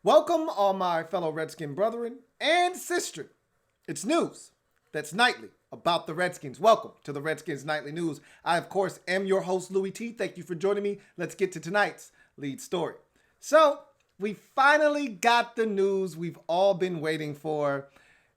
Welcome, all my fellow Redskin brethren and sister. It's news that's nightly about the Redskins. Welcome to the Redskins Nightly News. I, of course, am your host, Louie T. Thank you for joining me. Let's get to tonight's lead story. So, we finally got the news we've all been waiting for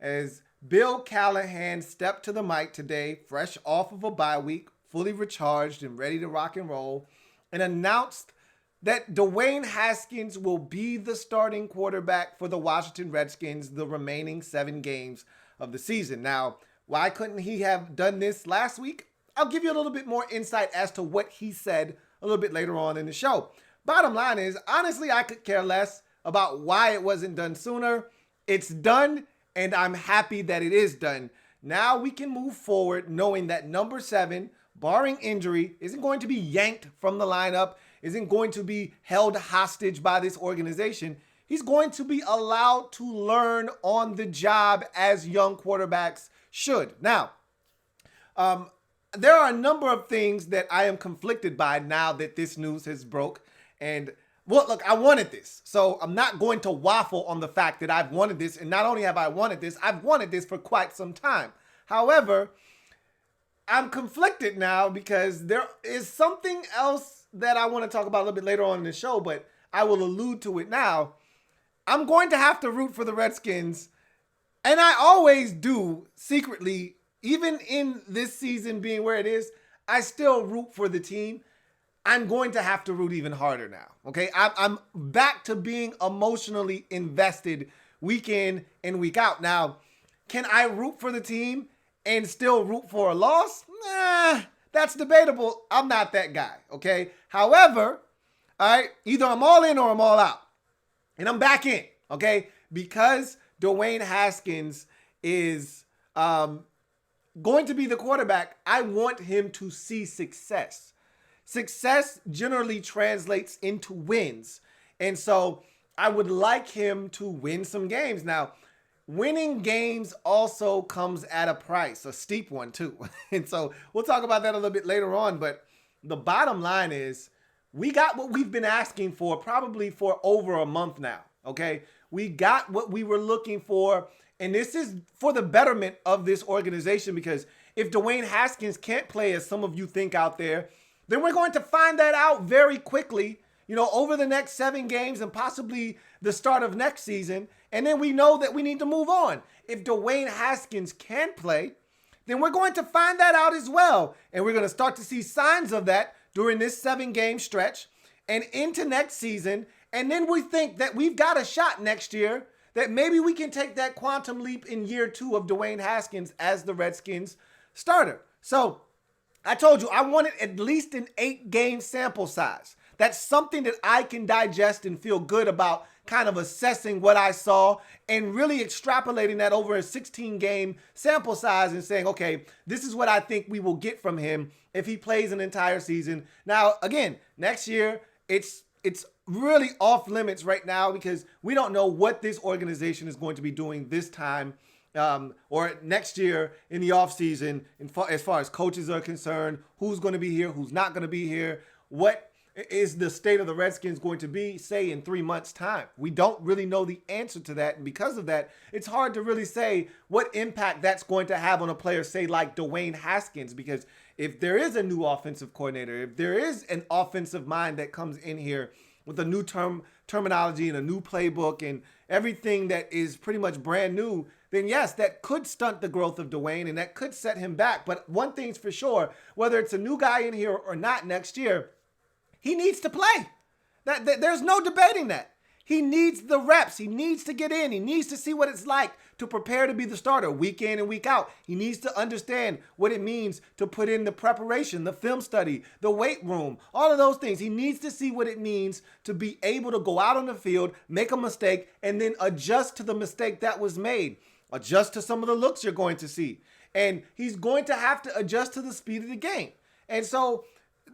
as Bill Callahan stepped to the mic today, fresh off of a bye week, fully recharged and ready to rock and roll, and announced that Dwayne Haskins will be the starting quarterback for the Washington Redskins the remaining 7 games of the season. Now, why couldn't he have done this last week? I'll give you a little bit more insight as to what he said a little bit later on in the show. Bottom line is, honestly, I could care less about why it wasn't done sooner. It's done, and I'm happy that it is done. Now we can move forward knowing that number 7, barring injury, isn't going to be yanked from the lineup, isn't going to be held hostage by this organization. He's going to be allowed to learn on the job as young quarterbacks should. Now, there are a number of things that I am conflicted by now that this news has broke. And, well, look, I wanted this. So I'm not going to waffle on the fact that I've wanted this. And not only have I wanted this, I've wanted this for quite some time. However, I'm conflicted now because there is something else that I want to talk about a little bit later on in the show, but I will allude to it now. I'm going to have to root for the Redskins, and I always do secretly, even in this season being where it is, I still root for the team. I'm going to have to root even harder now, okay? I'm back to being emotionally invested week in and week out. Now, can I root for the team and still root for a loss? Nah, that's debatable. I'm not that guy, okay? However, all right, either I'm all in or I'm all out. And I'm back in, okay? Because Dwayne Haskins is going to be the quarterback, I want him to see success. Success generally translates into wins. And so I would like him to win some games. Now, winning games also comes at a price, a steep one too. And so we'll talk about that a little bit later on. But the bottom line is we got what we've been asking for probably for over a month now, okay? We got what we were looking for, and this is for the betterment of this organization because if Dwayne Haskins can't play as some of you think out there, then we're going to find that out very quickly, over the next 7 games and possibly the start of next season. And then we know that we need to move on. If Dwayne Haskins can play, then we're going to find that out as well. And we're going to start to see signs of that during this 7-game stretch and into next season. And then we think that we've got a shot next year that maybe we can take that quantum leap in year 2 of Dwayne Haskins as the Redskins starter. So I told you I wanted at least an 8-game sample size. That's something that I can digest and feel good about kind of assessing what I saw and really extrapolating that over a 16-game sample size and saying, okay, this is what I think we will get from him if he plays an entire season. Now, again, next year, it's really off limits right now because we don't know what this organization is going to be doing this time or next year in the offseason as far as coaches are concerned, who's going to be here, who's not going to be here, what is the state of the Redskins going to be, say, in 3 months' time? We don't really know the answer to that. And because of that, it's hard to really say what impact that's going to have on a player, say, like Dwayne Haskins. Because if there is a new offensive coordinator, if there is an offensive mind that comes in here with a new terminology and a new playbook and everything that is pretty much brand new, then yes, that could stunt the growth of Dwayne and that could set him back. But one thing's for sure, whether it's a new guy in here or not next year, he needs to play. There's no debating that. He needs the reps. He needs to get in. He needs to see what it's like to prepare to be the starter week in and week out. He needs to understand what it means to put in the preparation, the film study, the weight room, all of those things. He needs to see what it means to be able to go out on the field, make a mistake, and then adjust to the mistake that was made. Adjust to some of the looks you're going to see. And he's going to have to adjust to the speed of the game. And so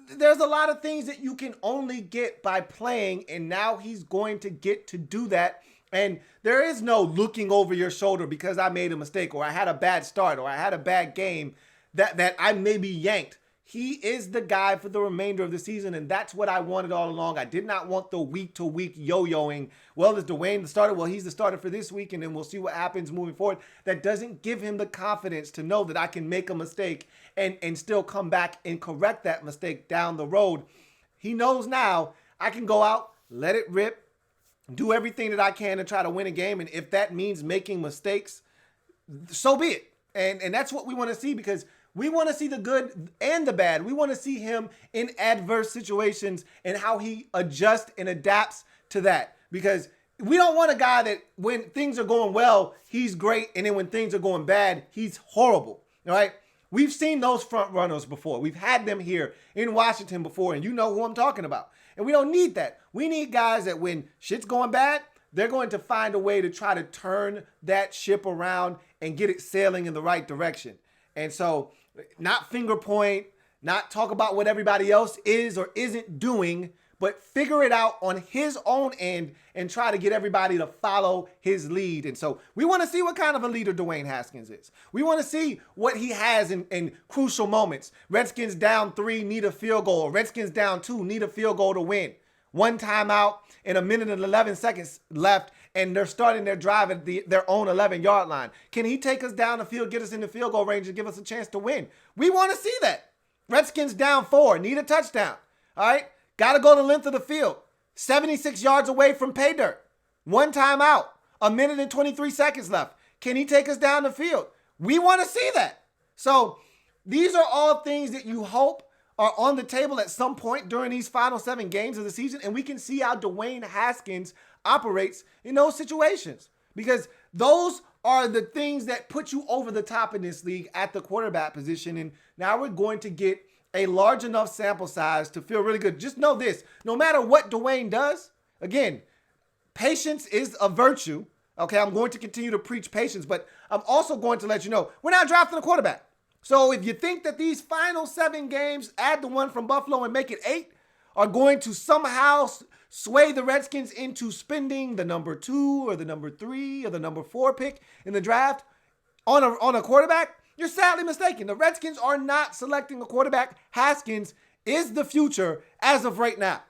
there's a lot of things that you can only get by playing, and now he's going to get to do that. And there is no looking over your shoulder because I made a mistake or I had a bad start or I had a bad game that I may be yanked. he is the guy for the remainder of the season, and that's what I wanted all along. I did not want the week-to-week yo-yoing. Well, is Dwayne the starter? Well, he's the starter for this week, and then we'll see what happens moving forward. That doesn't give him the confidence to know that I can make a mistake and still come back and correct that mistake down the road. He knows now I can go out, let it rip, do everything that I can to try to win a game, and if that means making mistakes, so be it. And that's what we want to see, because we want to see the good and the bad. We want to see him in adverse situations and how he adjusts and adapts to that. Because we don't want a guy that when things are going well, he's great, and then when things are going bad, he's horrible. All right? We've seen those front runners before. We've had them here in Washington before, and you know who I'm talking about. And we don't need that. We need guys that when shit's going bad, they're going to find a way to try to turn that ship around and get it sailing in the right direction. And so, not finger point, not talk about what everybody else is or isn't doing, but figure it out on his own end and try to get everybody to follow his lead. And so we want to see what kind of a leader Dwayne Haskins is. We want to see what he has in crucial moments. Redskins down 3, need a field goal. Redskins down 2, need a field goal to win. One timeout and 1 minute and 11 seconds left, and they're starting their drive at their own 11-yard line. Can he take us down the field, get us in the field goal range, and give us a chance to win? We want to see that. Redskins down 4, need a touchdown. All right? Got to go the length of the field. 76 yards away from pay dirt. One timeout. 1 minute and 23 seconds left. Can he take us down the field? We want to see that. So these are all things that you hope are on the table at some point during these final 7 games of the season, and we can see how Dwayne Haskins operates in those situations, because those are the things that put you over the top in this league at the quarterback position. And now we're going to get a large enough sample size to feel really good. Just know this, no matter what Dwayne does, again, patience is a virtue. Okay, I'm going to continue to preach patience, but I'm also going to let you know we're not drafting a quarterback. So if you think that these final 7 games, add the one from Buffalo and make it 8, are going to somehow sway the Redskins into spending the number 2 or the number 3 or the number 4 pick in the draft on a quarterback, you're sadly mistaken. The Redskins are not selecting a quarterback. Haskins is the future as of right now.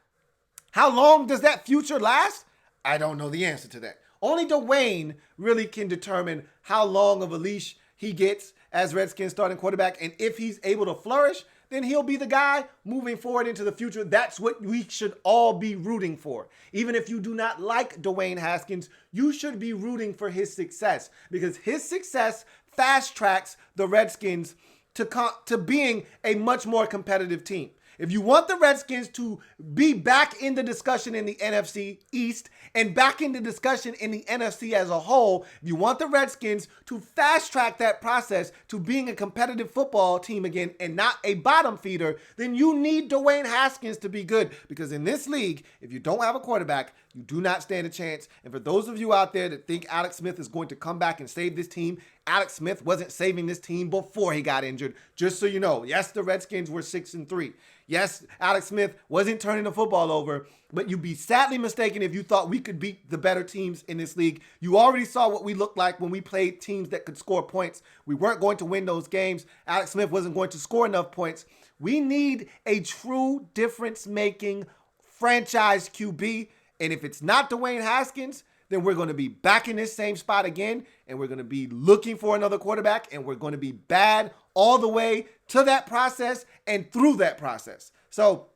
How long does that future last? I don't know the answer to that. Only Dwayne really can determine how long of a leash he gets as Redskins starting quarterback. And if he's able to flourish, then he'll be the guy moving forward into the future. That's what we should all be rooting for. Even if you do not like Dwayne Haskins, you should be rooting for his success, because his success fast tracks the Redskins to being a much more competitive team. If you want the Redskins to be back in the discussion in the NFC East and back in the discussion in the NFC as a whole, if you want the Redskins to fast track that process to being a competitive football team again and not a bottom feeder, then you need Dwayne Haskins to be good. Because in this league, if you don't have a quarterback, you do not stand a chance. And for those of you out there that think Alex Smith is going to come back and save this team, Alex Smith wasn't saving this team before he got injured. Just so you know, yes, the Redskins were 6-3. Yes, Alex Smith wasn't turning the football over, but you'd be sadly mistaken if you thought we could beat the better teams in this league. You already saw what we looked like when we played teams that could score points. We weren't going to win those games. Alex Smith wasn't going to score enough points. We need a true difference-making franchise QB, and if it's not Dwayne Haskins, then we're going to be back in this same spot again, and we're going to be looking for another quarterback, and we're going to be bad all the way to that process and through that process. So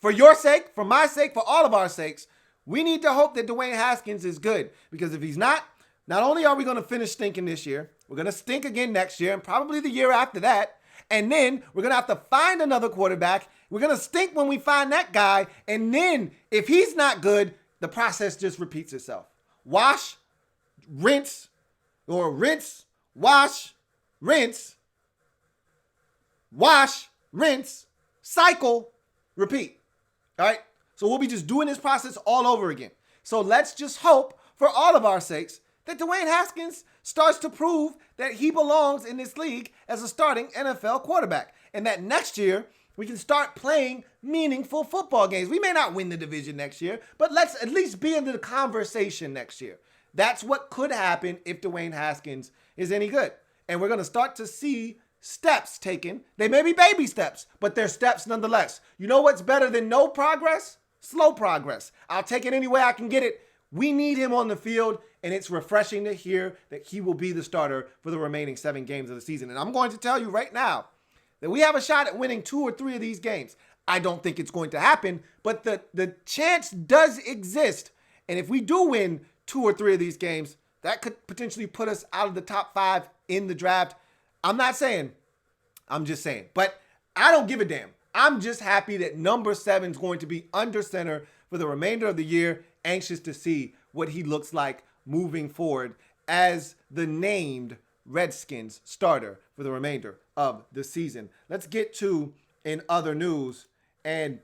for your sake, for my sake, for all of our sakes, we need to hope that Dwayne Haskins is good, because if he's not only are we going to finish stinking this year, we're going to stink again next year and probably the year after that. And then we're going to have to find another quarterback. We're going to stink when we find that guy. And then if he's not good, the process just repeats itself. Wash, rinse, or rinse, wash, rinse, wash, rinse, cycle, repeat. All right? So we'll be just doing this process all over again. So let's just hope, for all of our sakes, that Dwayne Haskins starts to prove that he belongs in this league as a starting NFL quarterback. And that next year, we can start playing meaningful football games. We may not win the division next year, but let's at least be in the conversation next year. That's what could happen if Dwayne Haskins is any good. And we're going to start to see steps taken. They may be baby steps, but they're steps nonetheless. You know what's better than no progress? Slow progress. I'll take it any way I can get it. We need him on the field, and it's refreshing to hear that he will be the starter for the remaining 7 games of the season. And I'm going to tell you right now that we have a shot at winning 2 or 3 of these games. I don't think it's going to happen, but the chance does exist. And if we do win 2 or 3 of these games, that could potentially put us out of the top 5 in the draft. I'm not saying, I'm just saying. But I don't give a damn. I'm just happy that number 7 is going to be under center for the remainder of the year. Anxious to see what he looks like moving forward as the named Redskins starter for the remainder of the season. Let's get to in other news. And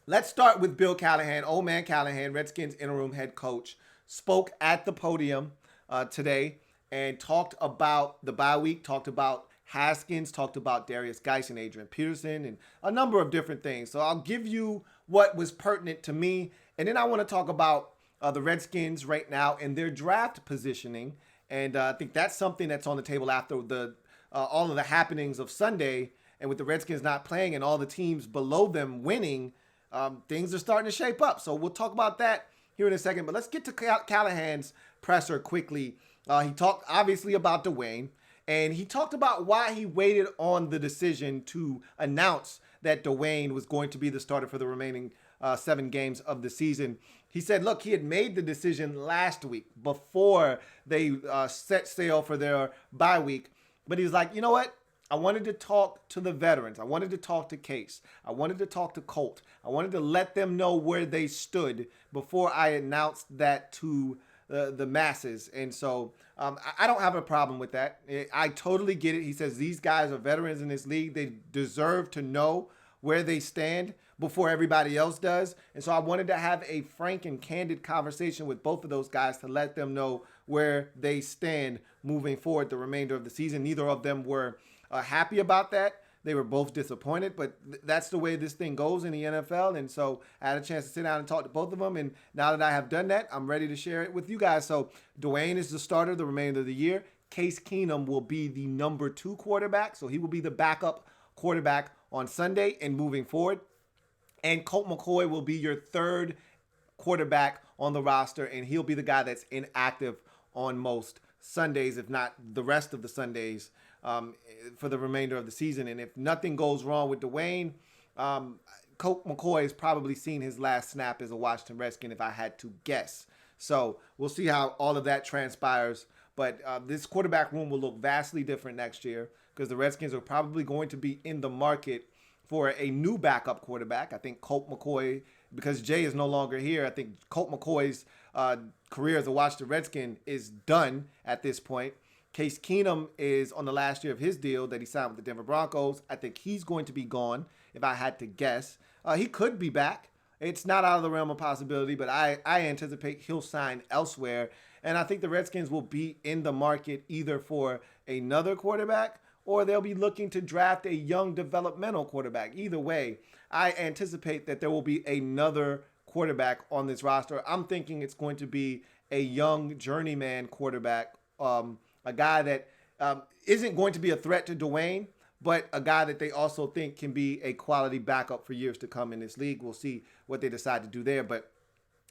let's start with Bill Callahan. Old man Callahan, Redskins interim head coach, spoke at the podium today and talked about the bye week, talked about Haskins, talked about Darius Geis and Adrian Peterson, and a number of different things. So I'll give you what was pertinent to me, and then I want to talk about the Redskins right now and their draft positioning. And I think that's something that's on the table after the all of the happenings of Sunday. And with the Redskins not playing and all the teams below them winning, things are starting to shape up. So we'll talk about that here in a second. But let's get to Callahan's presser quickly. He talked obviously about Dwayne, and he talked about why he waited on the decision to announce that Dwayne was going to be the starter for the remaining 7 games of the season. He said, look, he had made the decision last week before they set sail for their bye week. But he was like, you know what? I wanted to talk to the veterans. I wanted to talk to Case. I wanted to talk to Colt. I wanted to let them know where they stood before I announced that to the masses. And so I don't have a problem with that. I totally get it. He says these guys are veterans in this league. They deserve to know where they stand before everybody else does. And so I wanted to have a frank and candid conversation with both of those guys to let them know where they stand moving forward the remainder of the season. Neither of them were happy about that. They were both disappointed, but that's the way this thing goes in the NFL. And so I had a chance to sit down and talk to both of them. And now that I have done that, I'm ready to share it with you guys. So Dwayne is the starter the remainder of the year. Case Keenum will be the number 2 quarterback. So he will be the backup quarterback on Sunday and moving forward. And Colt McCoy will be your 3rd quarterback on the roster. And he'll be the guy that's inactive on most Sundays, if not the rest of the Sundays, for the remainder of the season. And if nothing goes wrong with Dwayne, Colt McCoy has probably seen his last snap as a Washington Redskin, if I had to guess. So we'll see how all of that transpires. But this quarterback room will look vastly different next year because the Redskins are probably going to be in the market for a new backup quarterback. I think Colt McCoy, because Jay is no longer here, I think Colt McCoy's career as a Washington Redskin is done at this point. Case Keenum is on the last year of his deal that he signed with the Denver Broncos. I think he's going to be gone, if I had to guess. He could be back. It's not out of the realm of possibility, but I anticipate he'll sign elsewhere. And I think the Redskins will be in the market either for another quarterback or they'll be looking to draft a young developmental quarterback. Either way, I anticipate that there will be another quarterback on this roster. I'm thinking it's going to be a young journeyman quarterback, a guy that isn't going to be a threat to Dwayne, but a guy that they also think can be a quality backup for years to come in this league. We'll see what they decide to do there. But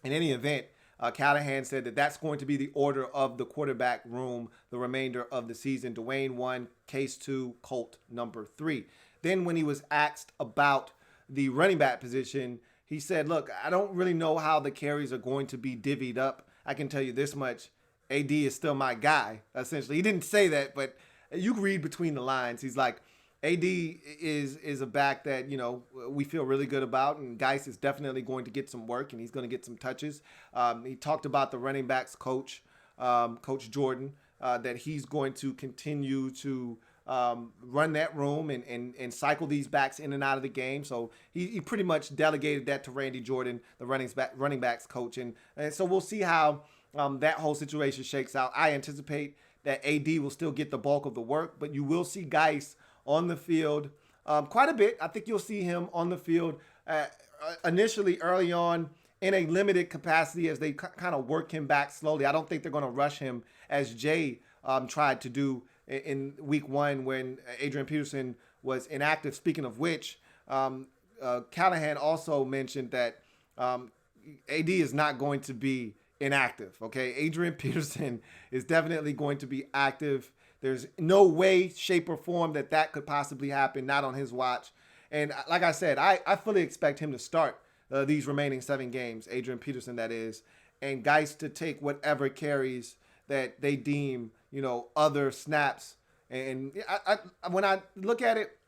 in any event, Callahan said that that's going to be the order of the quarterback room the remainder of the season. Dwayne 1, Case 2, Colt number 3. Then when he was asked about the running back position, he said, look, I don't really know how the carries are going to be divvied up. I can tell you this much. AD is still my guy, essentially. He didn't say that, but you can read between the lines. He's like, AD is a back that, we feel really good about, and Geis is definitely going to get some work, and he's going to get some touches. He talked about the running backs coach, Coach Jordan, that he's going to continue to run that room and cycle these backs in and out of the game. So he pretty much delegated that to Randy Jordan, the running backs coach. And so we'll see how that whole situation shakes out. I anticipate that AD will still get the bulk of the work, but you will see Geis on the field quite a bit. I think you'll see him on the field initially early on in a limited capacity as they kind of work him back slowly. I don't think they're going to rush him as Jay tried to do in week 1 when Adrian Peterson was inactive. Speaking of which, Callahan also mentioned that AD is not going to be inactive. Okay, Adrian Peterson is definitely going to be active. There's no way, shape, or form that could possibly happen, not on his watch. And like I said, I fully expect him to start these remaining 7 games, Adrian Peterson that is, and Geis to take whatever carries that they deem, other snaps. And when I look at it,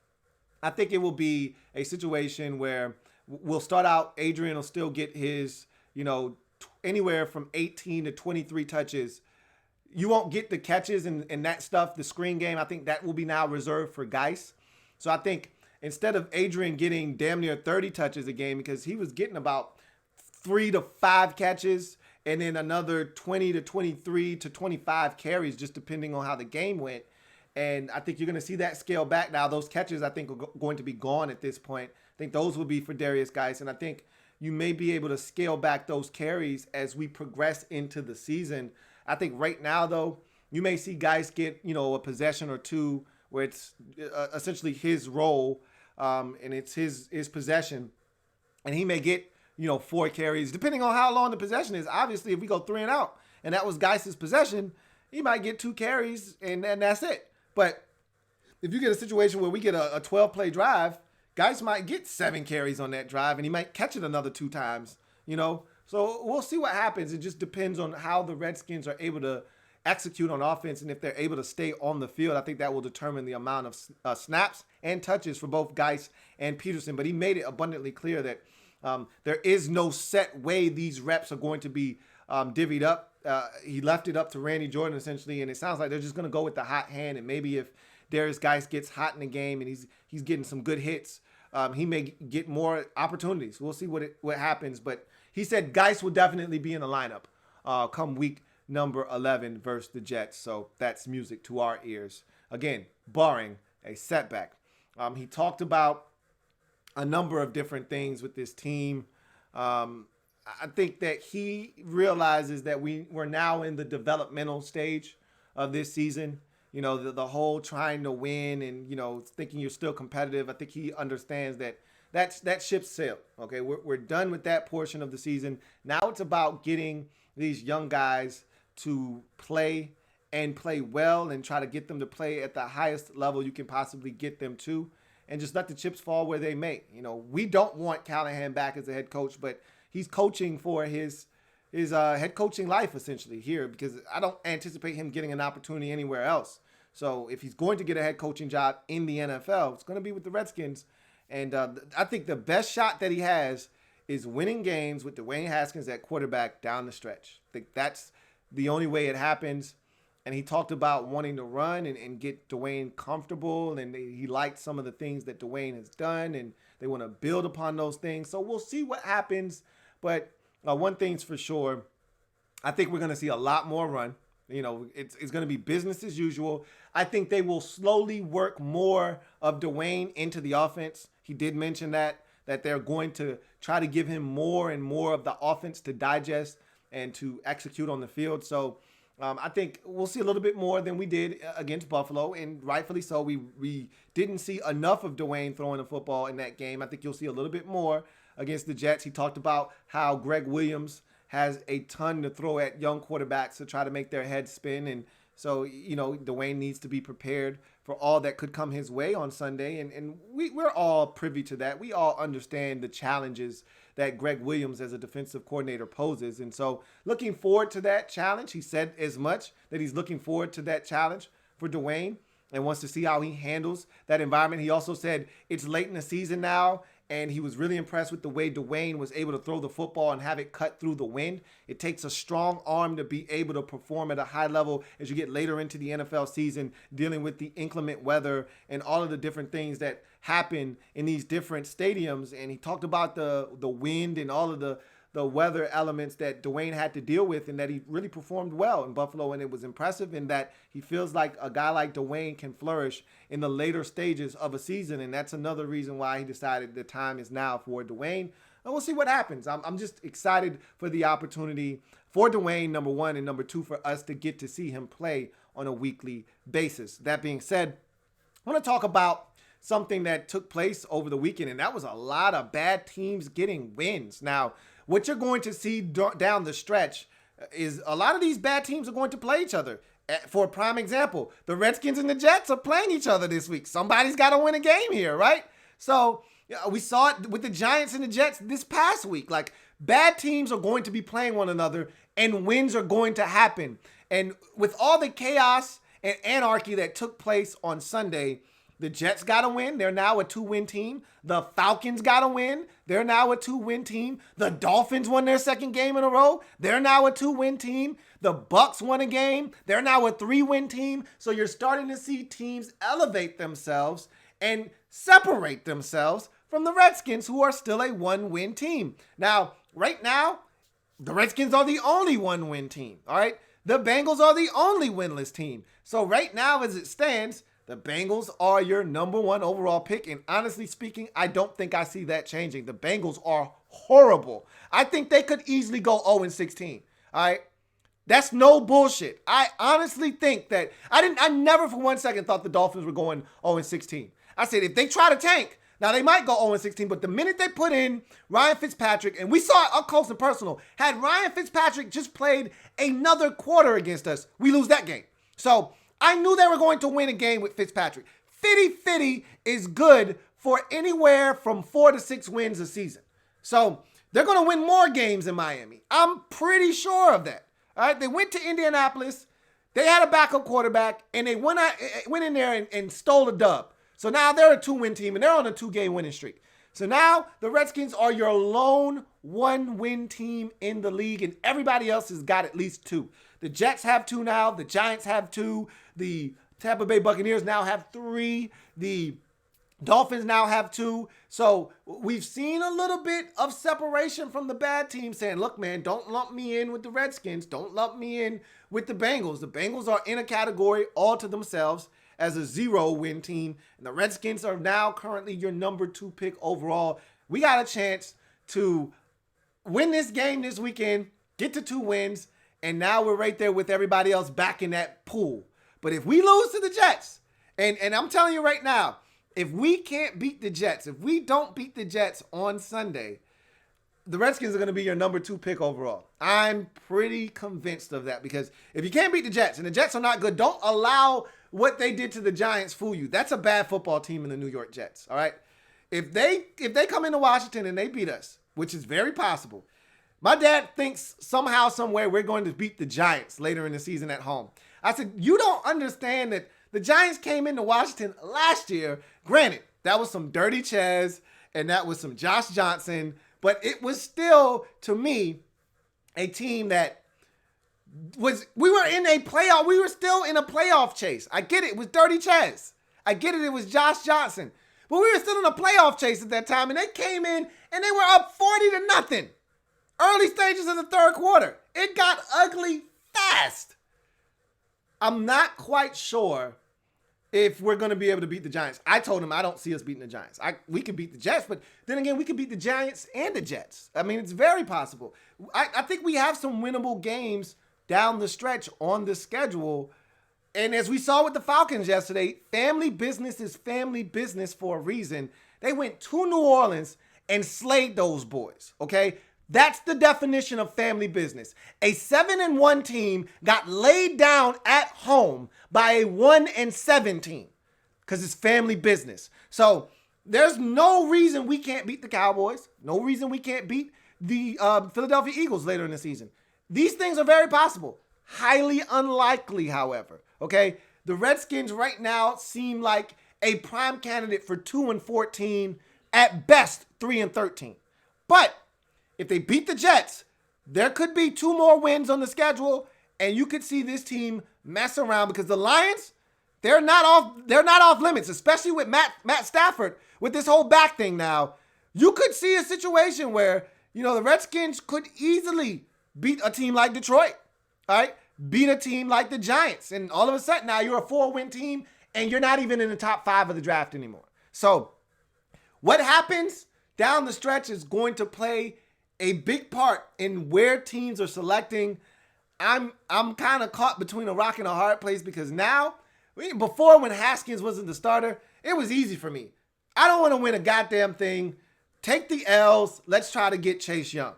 I think it will be a situation where we'll start out, Adrian will still get his, anywhere from 18 to 23 touches. You won't get the catches and that stuff, the screen game. I think that will be now reserved for Geis. So I think instead of Adrian getting damn near 30 touches a game, because he was getting about 3 to 5 catches and then another 20 to 23 to 25 carries, just depending on how the game went. And I think you're going to see that scale back now. Those catches, I think, are going to be gone at this point. I think those will be for Darius Geis. And I think you may be able to scale back those carries as we progress into the season. I think right now, though, you may see Geis get, a possession or two where it's essentially his role and it's his possession. And he may get, 4 carries, depending on how long the possession is. Obviously, if we go 3 and out and that was Geis' possession, he might get 2 carries and that's it. But if you get a situation where we get a 12-play drive, Geis might get 7 carries on that drive, and he might catch it another 2 times, So we'll see what happens. It just depends on how the Redskins are able to execute on offense and if they're able to stay on the field. I think that will determine the amount of snaps and touches for both Geis and Peterson. But he made it abundantly clear that there is no set way these reps are going to be divvied up. He left it up to Randy Jordan, essentially, and it sounds like they're just going to go with the hot hand. And maybe if Darius Geis gets hot in the game and he's getting some good hits, he may get more opportunities. We'll see what happens. But he said Geis will definitely be in the lineup come week number 11 versus the Jets. So that's music to our ears. Again, barring a setback. He talked about a number of different things with this team. I think that he realizes that we're now in the developmental stage of this season. The whole trying to win and, thinking you're still competitive. I think he understands that ship sailed. Okay, we're done with that portion of the season. Now it's about getting these young guys to play and play well and try to get them to play at the highest level you can possibly get them to, and just let the chips fall where they may. We don't want Callahan back as a head coach, but he's coaching for his head coaching life essentially here, because I don't anticipate him getting an opportunity anywhere else. So if he's going to get a head coaching job in the NFL, it's going to be with the Redskins. And I think the best shot that he has is winning games with Dwayne Haskins at quarterback down the stretch. I think that's the only way it happens. And he talked about wanting to run and get Dwayne comfortable. And he liked some of the things that Dwayne has done, and they want to build upon those things. So we'll see what happens. But one thing's for sure, I think we're going to see a lot more run. It's going to be business as usual. I think they will slowly work more of Dwayne into the offense. He did mention that they're going to try to give him more and more of the offense to digest and to execute on the field. So I think we'll see a little bit more than we did against Buffalo, and rightfully so. We didn't see enough of Dwayne throwing the football in that game. I think you'll see a little bit more against the Jets. He talked about how Greg Williams has a ton to throw at young quarterbacks to try to make their heads spin. And so, Dwayne needs to be prepared for all that could come his way on Sunday. And we're all privy to that. We all understand the challenges that Greg Williams as a defensive coordinator poses. And so looking forward to that challenge. He said as much that he's looking forward to that challenge for Dwayne and wants to see how he handles that environment. He also said it's late in the season now, and he was really impressed with the way Dwayne was able to throw the football and have it cut through the wind. It takes a strong arm to be able to perform at a high level as you get later into the NFL season, dealing with the inclement weather and all of the different things that happen in these different stadiums. And he talked about the wind and all of the weather elements that Dwayne had to deal with, and that he really performed well in Buffalo, and it was impressive, and that he feels like a guy like Dwayne can flourish in the later stages of a season. And that's another reason why he decided the time is now for Dwayne. And we'll see what happens. I'm just excited for the opportunity for Dwayne, number one, and number two, for us to get to see him play on a weekly basis. That being said, I want to talk about something that took place over the weekend, and that was a lot of bad teams getting wins. Now, what you're going to see down the stretch is a lot of these bad teams are going to play each other. For a prime example, the Redskins and the Jets are playing each other this week. Somebody's got to win a game here, right? So we saw it with the Giants and the Jets this past week. Like, bad teams are going to be playing one another, and wins are going to happen. And with all the chaos and anarchy that took place on Sunday, the Jets got to win. They're now a 2-win team. The Falcons got to win. They're now a 2-win team. The Dolphins won their second game in a row. They're now a 2-win team. The Bucs won a game. They're now a 3-win team. So you're starting to see teams elevate themselves and separate themselves from the Redskins, who are still a 1-win team. Now, right now, the Redskins are the only 1-win team, all right? The Bengals are the only winless team. So right now, as it stands, the Bengals are your number 1 overall pick, and honestly speaking, I don't think I see that changing. The Bengals are horrible. I think they could easily go 0-16, all right? That's no bullshit. I honestly think that I never for 1 second thought the Dolphins were going 0-16. I said if they try to tank, now they might go 0-16, but the minute they put in Ryan Fitzpatrick, and we saw it up close and personal, had Ryan Fitzpatrick just played another quarter against us, we lose that game. So I knew they were going to win a game with Fitzpatrick. 50-50 is good for anywhere from 4 to 6 wins a season. So they're going to win more games in Miami. I'm pretty sure of that. All right, they went to Indianapolis. They had a backup quarterback, and they went in there and stole a dub. So now they're a 2-win team, and they're on a 2-game winning streak. So now the Redskins are your lone 1-win team in the league, and everybody else has got at least 2. The Jets have 2 now. The Giants have 2. The Tampa Bay Buccaneers now have 3. The Dolphins now have 2. So we've seen a little bit of separation from the bad teams saying, look, man, don't lump me in with the Redskins. Don't lump me in with the Bengals. The Bengals are in a category all to themselves as a 0-win team. And the Redskins are now currently your number 2 pick overall. We got a chance to win this game this weekend, get to 2 wins, and now we're right there with everybody else back in that pool. But if we lose to the Jets, and I'm telling you right now, if we can't beat the Jets, if we don't beat the Jets on Sunday, the Redskins are going to be your number 2 pick overall. I'm pretty convinced of that, because if you can't beat the Jets, and the Jets are not good, don't allow what they did to the Giants fool you. That's a bad football team in the New York Jets, all right? If they come into Washington and they beat us, which is very possible, my dad thinks somehow, somewhere we're going to beat the Giants later in the season at home. I said, you don't understand that the Giants came into Washington last year. Granted, that was some dirty Chaz and that was some Josh Johnson, but it was still, to me, a team that we were in a playoff. We were still in a playoff chase. I get it. It was dirty Chaz. I get it. It was Josh Johnson. But we were still in a playoff chase at that time, and they came in and they were up 40-0. Early stages of the third quarter. It got ugly fast. I'm not quite sure if we're going to be able to beat the Giants. I told him I don't see us beating the Giants. We could beat the Jets, but then again, we could beat the Giants and the Jets. I mean, it's very possible. I think we have some winnable games down the stretch on the schedule. And as we saw with the Falcons yesterday, family business is family business for a reason. They went to New Orleans and slayed those boys, okay? That's the definition of family business. A 7-1 team got laid down at home by a 1-7 team because it's family business. So there's no reason we can't beat the Cowboys. No reason we can't beat the Philadelphia Eagles later in the season. These things are very possible. Highly unlikely, however. Okay, the Redskins right now seem like a prime candidate for 2-14, at best 3-13. But if they beat the Jets, there could be 2 more wins on the schedule, and you could see this team mess around because the Lions, they're not off limits, especially with Matt Stafford with this whole back thing now. You could see a situation where, the Redskins could easily beat a team like Detroit, all right? Beat a team like the Giants, and all of a sudden now you're a 4-win team and you're not even in the top 5 of the draft anymore. So what happens down the stretch is going to play a big part in where teams are selecting. I'm kind of caught between a rock and a hard place because now, before when Haskins wasn't the starter, it was easy for me. I don't want to win a goddamn thing. Take the L's. Let's try to get Chase Young.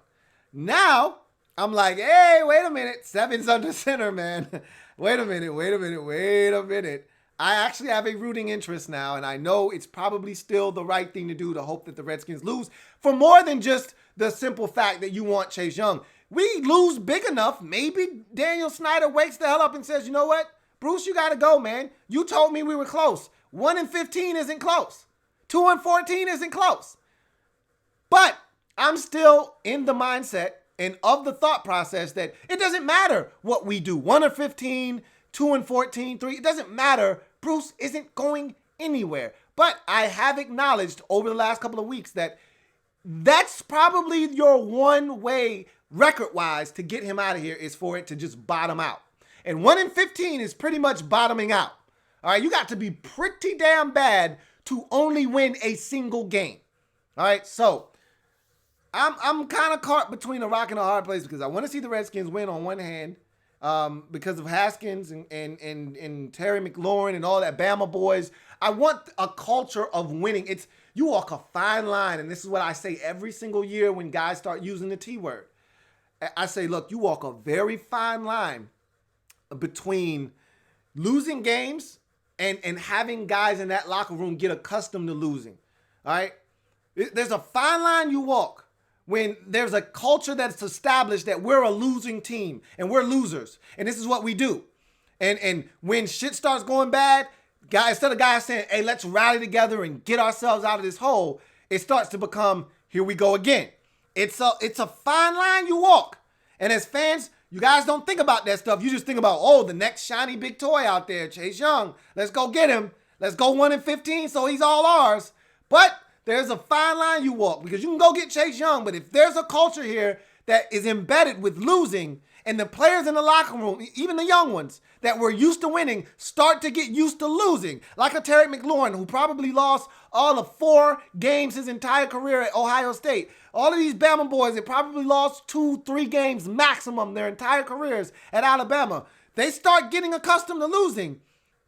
Now, I'm like, hey, wait a minute. 7's under center, man. Wait a minute. I actually have a rooting interest now, and I know it's probably still the right thing to do to hope that the Redskins lose for more than just the simple fact that you want Chase Young. We lose big enough, maybe Daniel Snyder wakes the hell up and says, you know what? Bruce, you got to go, man. You told me we were close. 1-15 isn't close. 2-14 isn't close. But I'm still in the mindset and of the thought process that it doesn't matter what we do. 1-15, 2-14, 3. It doesn't matter. Bruce isn't going anywhere. But I have acknowledged over the last couple of weeks that that's probably your one way, record-wise, to get him out of here is for it to just bottom out. And 1-15 is pretty much bottoming out. All right, you got to be pretty damn bad to only win a single game. All right, so I'm kind of caught between a rock and a hard place because I want to see the Redskins win on one hand because of Haskins and Terry McLaurin and all that Bama boys. I want a culture of winning. You walk a fine line, and this is what I say every single year when guys start using the T word. I say, look, you walk a very fine line between losing games and having guys in that locker room get accustomed to losing. All right? There's a fine line you walk when there's a culture that's established that we're a losing team and we're losers and this is what we do. And when shit starts going bad, instead of guys saying, hey, let's rally together and get ourselves out of this hole, it starts to become, here we go again. It's a fine line you walk. And as fans, you guys don't think about that stuff. You just think about, oh, the next shiny big toy out there, Chase Young. Let's go get him. Let's go 1-15 so he's all ours. But there's a fine line you walk because you can go get Chase Young, but if there's a culture here that is embedded with losing and the players in the locker room, even the young ones that were used to winning, start to get used to losing, like a Terry McLaurin who probably lost all of 4 games his entire career at Ohio State. All of these Bama boys that probably lost 2-3 games maximum their entire careers at Alabama. They start getting accustomed to losing.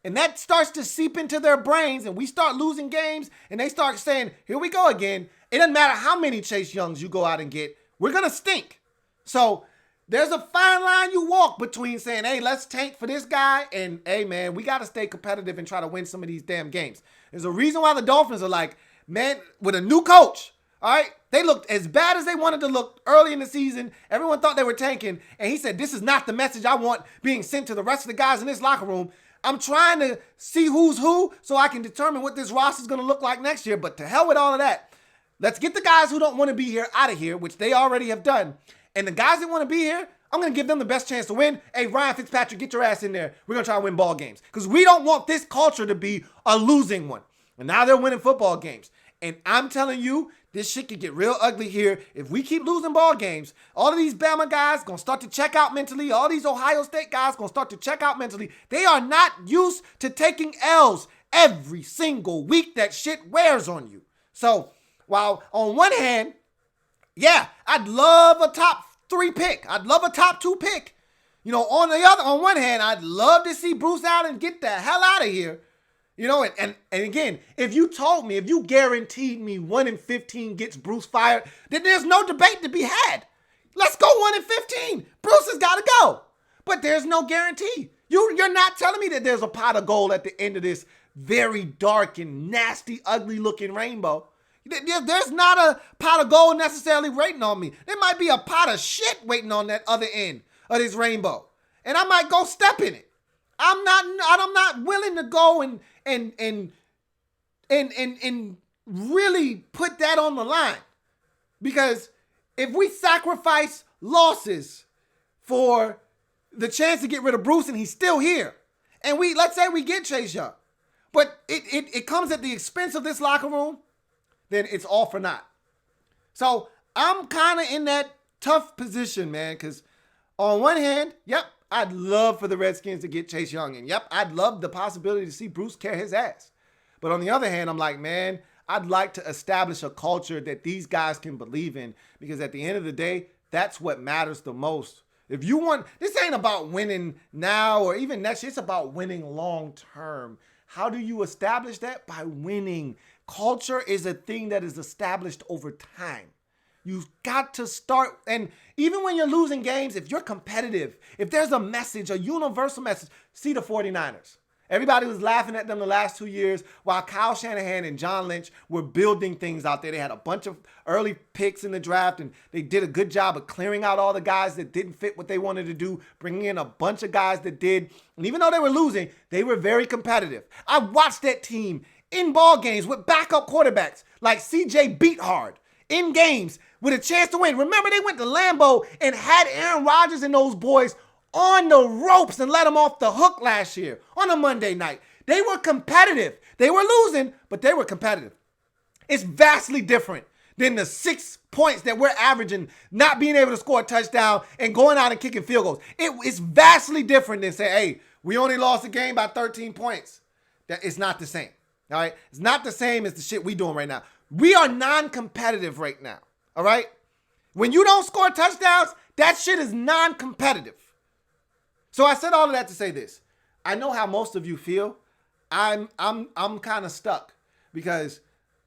And that starts to seep into their brains, and we start losing games, and they start saying, here we go again. It doesn't matter how many Chase Youngs you go out and get. We're going to stink. So there's a fine line you walk between saying, hey, let's tank for this guy, and, hey, man, we got to stay competitive and try to win some of these damn games. There's a reason why the Dolphins are like, man, with a new coach, all right, they looked as bad as they wanted to look early in the season. Everyone thought they were tanking, and he said, this is not the message I want being sent to the rest of the guys in this locker room. I'm trying to see who's who so I can determine what this roster is going to look like next year. But to hell with all of that. Let's get the guys who don't want to be here out of here, which they already have done. And the guys that want to be here, I'm going to give them the best chance to win. Hey, Ryan Fitzpatrick, get your ass in there. We're going to try to win ball games. Because we don't want this culture to be a losing one. And now they're winning football games. And I'm telling you, this shit could get real ugly here. If we keep losing ball games, all of these Bama guys going to start to check out mentally. All these Ohio State guys going to start to check out mentally. They are not used to taking L's every single week. That shit wears on you. So, while on one hand, yeah, I'd love a top 3 pick. I'd love a top 2 pick. You know, on one hand, I'd love to see Bruce Allen get the hell out of here. You know, and again, if you guaranteed me 1-15 gets Bruce fired, then there's no debate to be had. Let's go 1-15. Bruce has got to go. But there's no guarantee. You're not telling me that there's a pot of gold at the end of this very dark and nasty, ugly looking rainbow. There's not a pot of gold necessarily waiting on me. There might be a pot of shit waiting on that other end of this rainbow. And I might go step in it. I'm not willing to go and really put that on the line. Because if we sacrifice losses for the chance to get rid of Bruce and he's still here, and let's say we get Chase Young, but it comes at the expense of this locker room, then it's all for naught. So I'm kind of in that tough position, man, because on one hand, yep, I'd love for the Redskins to get Chase Young. And yep, I'd love the possibility to see Bruce carry his ass. But on the other hand, I'm like, man, I'd like to establish a culture that these guys can believe in. Because at the end of the day, that's what matters the most If you want, this ain't about winning now or even next year. It's about winning long term. How do you establish that? By winning. Culture is a thing that is established over time. You've got to start, and even when you're losing games, if you're competitive, if there's a message, a universal message, see the 49ers. Everybody was laughing at them the last 2 years while Kyle Shanahan and John Lynch were building things out there. They had a bunch of early picks in the draft, and they did a good job of clearing out all the guys that didn't fit what they wanted to do, bringing in a bunch of guys that did. And even though they were losing, they were very competitive. I watched that team in ball games with backup quarterbacks like CJ Beathard in games with a chance to win. Remember, they went to Lambeau and had Aaron Rodgers and those boys on the ropes and let them off the hook last year on a Monday night. They were competitive. They were losing, but they were competitive. It's vastly different than the 6 points that we're averaging, not being able to score a touchdown and going out and kicking field goals. It's vastly different than say, hey, we only lost the game by 13 points. It's not the same. All right? It's not the same as the shit we doing right now. We are non-competitive right now. All right? When you don't score touchdowns, that shit is non-competitive. So I said all of that to say this. I know how most of you feel. I'm kind of stuck because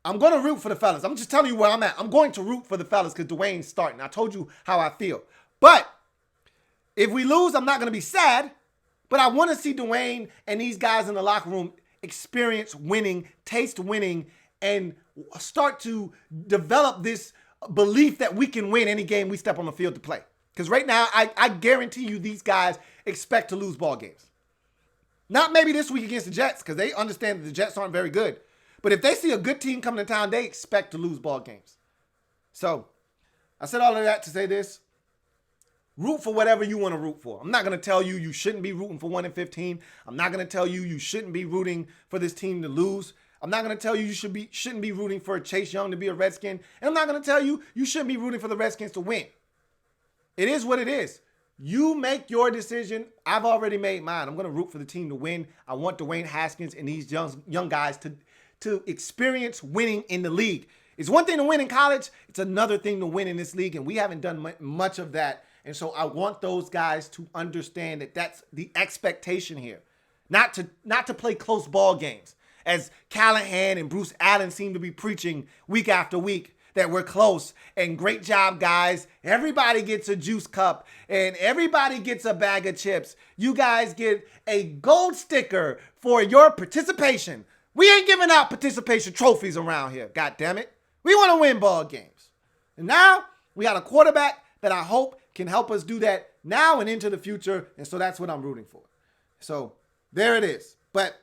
I'm going to root for the fellas. I'm just telling you where I'm at. I'm going to root for the fellas because Dwayne's starting. I told you how I feel. But if we lose, I'm not going to be sad. But I want to see Dwayne and these guys in the locker room experience winning, taste winning, and start to develop this belief that we can win any game we step on the field to play. Because right now, I guarantee you these guys expect to lose ball games. Not maybe this week against the Jets, because they understand that the Jets aren't very good. But if they see a good team coming to town, they expect to lose ball games. So I said all of that to say this. Root for whatever you want to root for. I'm not going to tell you you shouldn't be rooting for 1-15. I'm not going to tell you you shouldn't be rooting for this team to lose. I'm not going to tell you you shouldn't be rooting for Chase Young to be a Redskin. And I'm not going to tell you you shouldn't be rooting for the Redskins to win. It is what it is. You make your decision. I've already made mine. I'm going to root for the team to win. I want Dwayne Haskins and these young guys to experience winning in the league. It's one thing to win in college. It's another thing to win in this league, and we haven't done much of that. And so I want those guys to understand that that's the expectation here, not to play close ball games, as Callahan and Bruce Allen seem to be preaching week after week. That we're close and great job, guys. Everybody gets a juice cup and everybody gets a bag of chips. You guys get a gold sticker for your participation. We ain't giving out participation trophies around here. God damn it. We want to win ball games. And now we got a quarterback that I hope can help us do that now and into the future. And so that's what I'm rooting for. So there it is. But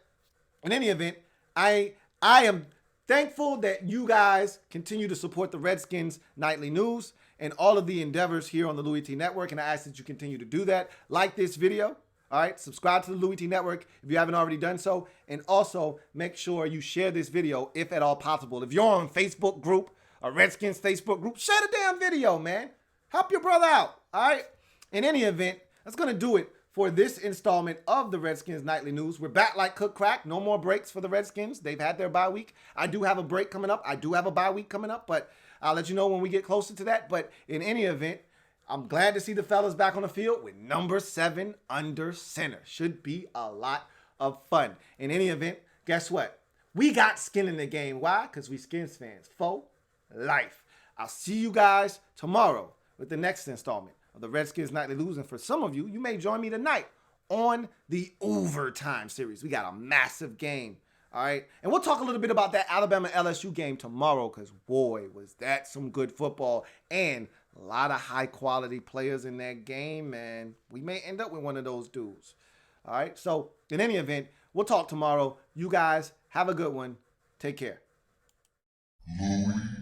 in any event, I am thankful that you guys continue to support the Redskins Nightly News and all of the endeavors here on the Louie T Network, and I ask that you continue to do that. Like this video, all right? Subscribe to the Louie T Network if you haven't already done so, and also make sure you share this video if at all possible. If you're on Facebook group, a Redskins Facebook group, share the damn video, man. Help your brother out, all right? In any event, that's going to do it for this installment of the Redskins Nightly News. We're back like cook crack. No more breaks for the Redskins. They've had their bye week. I do have a break coming up. I do have a bye week coming up, but I'll let you know when we get closer to that. But in any event, I'm glad to see the fellas back on the field with number 7 under center. Should be a lot of fun. In any event, guess what? We got skin in the game. Why? Because we Skins fans. For life. I'll see you guys tomorrow with the next installment of the Redskins Nightly News. And for some of you, you may join me tonight on the Overtime series. We got a massive game, all right? And we'll talk a little bit about that Alabama-LSU game tomorrow because, boy, was that some good football and a lot of high-quality players in that game, man. We may end up with one of those dudes, all right? So, in any event, we'll talk tomorrow. You guys have a good one. Take care. Louie.